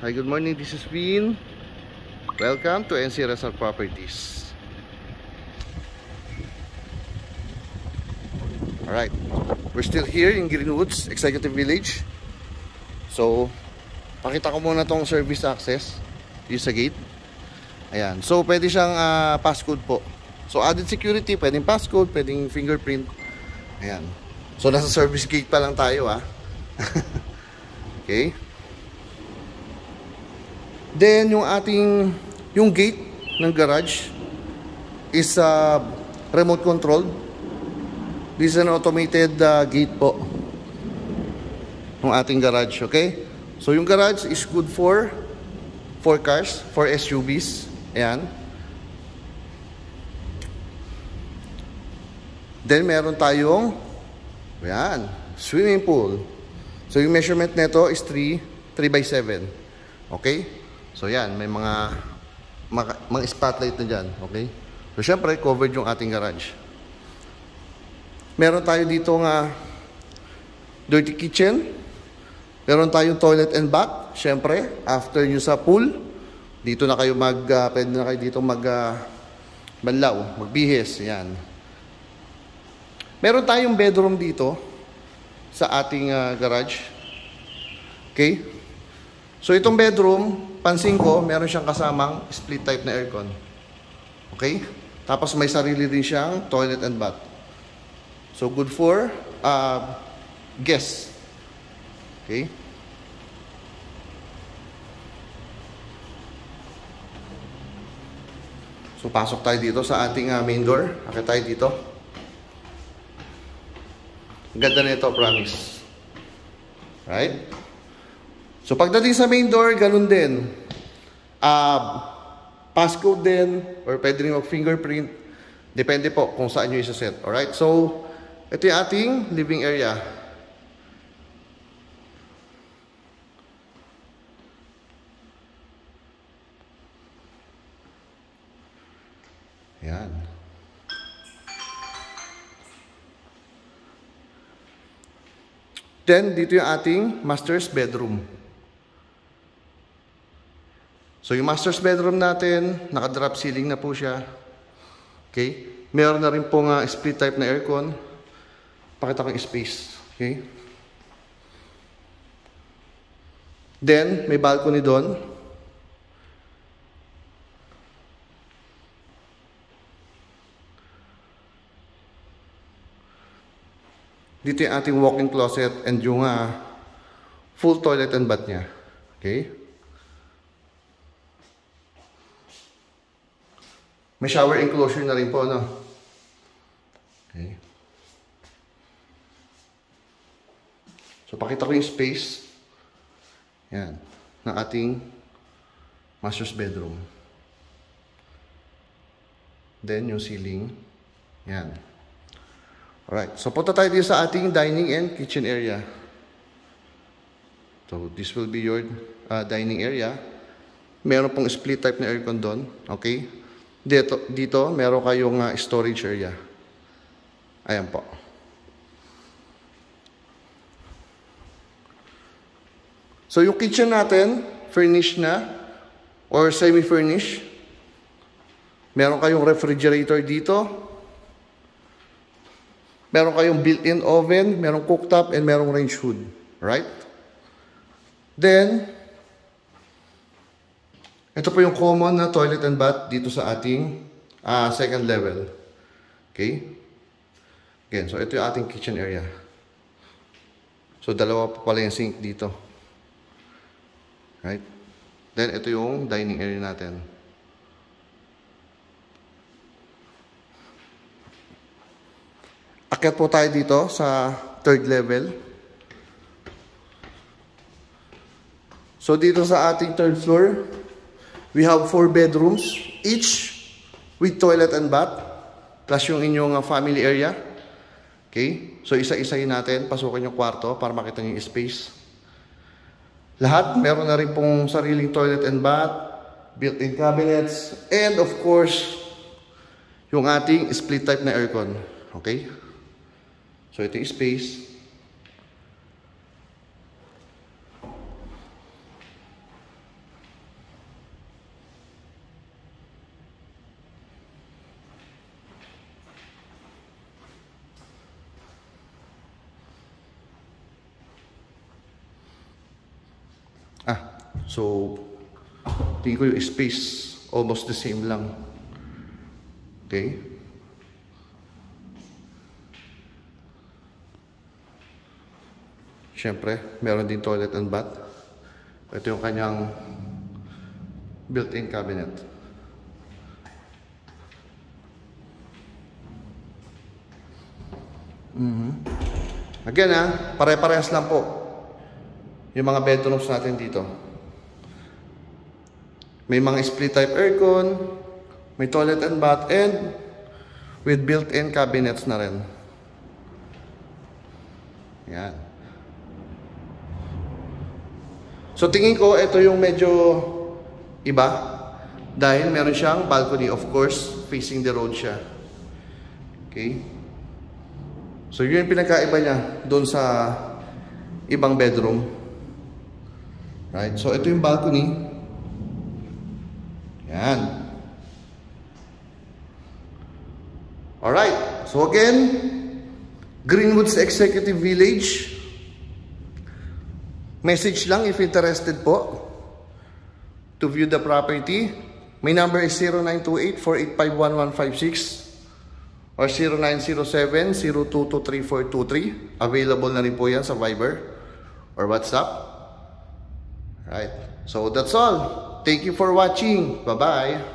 Hi, good morning. This is Vin. Welcome to NC Resort Properties. Alright, we're still here in Greenwoods, Executive Village. So, pakita ko muna tong service access. Yung sa gate. Ayan. So, pwede siyang passcode po. So, added security, pwedeng passcode, pwedeng fingerprint. Ayan. So, nasa service gate pa lang tayo, Okay. Then, yung gate ng garage is remote controlled. This is an automated gate po ng ating garage, okay? So, yung garage is good for 4 cars, 4 SUVs. Ayan. Then, meron tayong swimming pool. So, yung measurement nito is 3x7. Okay? So, yan. May mga spotlight na dyan. Okay? So, syempre, covered yung ating garage. Meron tayo dito nga dirty kitchen. Meron tayong toilet and bath. Syempre, after nyo sa pool, dito na kayo pwede na kayo dito banlaw, magbihis. Yan. Meron tayong bedroom dito sa ating garage. Okay? So, itong bedroom, pansin ko, meron siyang kasamang split type na aircon. Okay? Tapos may sarili din siyang toilet and bath. So, good for guests. Okay? So, pasok tayo dito sa ating main door. Akit tayo dito. Ang ganda na ito, promise. Right? So, pagdating sa main door, ganun din. Passcode din, or pwede rin mag-fingerprint. Depende po kung saan nyo isa-set. Alright? So, ito yung ating living area. Yan. Then, dito yung ating master's bedroom. So, yung master's bedroom natin, naka-drop ceiling na po siya. Okay? Meron na rin pong split type na aircon. Pakita ko yung space. Okay? Then, may balcony doon. Dito yung ating walk-in closet and yung full toilet and bath niya. Okay? May shower enclosure na rin po, no? Okay. So, pakita ko yung space. Yan. Ng ating master's bedroom. Then, yung ceiling. Yan. Alright. So, punta tayo dito sa ating dining and kitchen area. So, this will be your dining area. Meron pong split type na aircon doon. Okay? Dito meron kayong storage area. Ayan po. So, yung kitchen natin, furnished na or semi-furnished. Meron kayong refrigerator dito. Meron kayong built-in oven, merong cooktop, and merong range hood. Right? Then, ito po yung common na toilet and bath dito sa ating second level. Okay? Again, so ito yung ating kitchen area. So, dalawa pa pala yung sink dito. Right? Then, ito yung dining area natin. Akyat po tayo dito sa third level. So, dito sa ating third floor, we have 4 bedrooms, each with toilet and bath, plus yung inyong family area. Okay? So, isa-isayin natin, pasukin yung kwarto para makita nyo yung space. Lahat, meron na rin pong sariling toilet and bath, built-in cabinets, and of course, yung ating split type na aircon. Okay? So, ito yung space. So, tingin ko yung space almost the same lang. Okay? Siyempre, meron din toilet and bath. Ito yung kanyang built-in cabinet. Again pare-parehas lang po yung mga bedrooms natin dito. May mga split type aircon, may toilet and bath, and with built-in cabinets na rin. Yan. So tingin ko ito yung medyo iba dahil meron siyang balcony, of course, facing the road siya. Okay? So yun yung pinagkaiba niya doon sa ibang bedroom. Right? So ito yung balcony. Yan. Alright. So again, Greenwoods Executive Village. Message lang if interested po to view the property. My number is 0928-485-1156 or 0907-022-3423. Available na rin po yan sa Viber or WhatsApp. Right. So that's all. Thank you for watching. Bye-bye.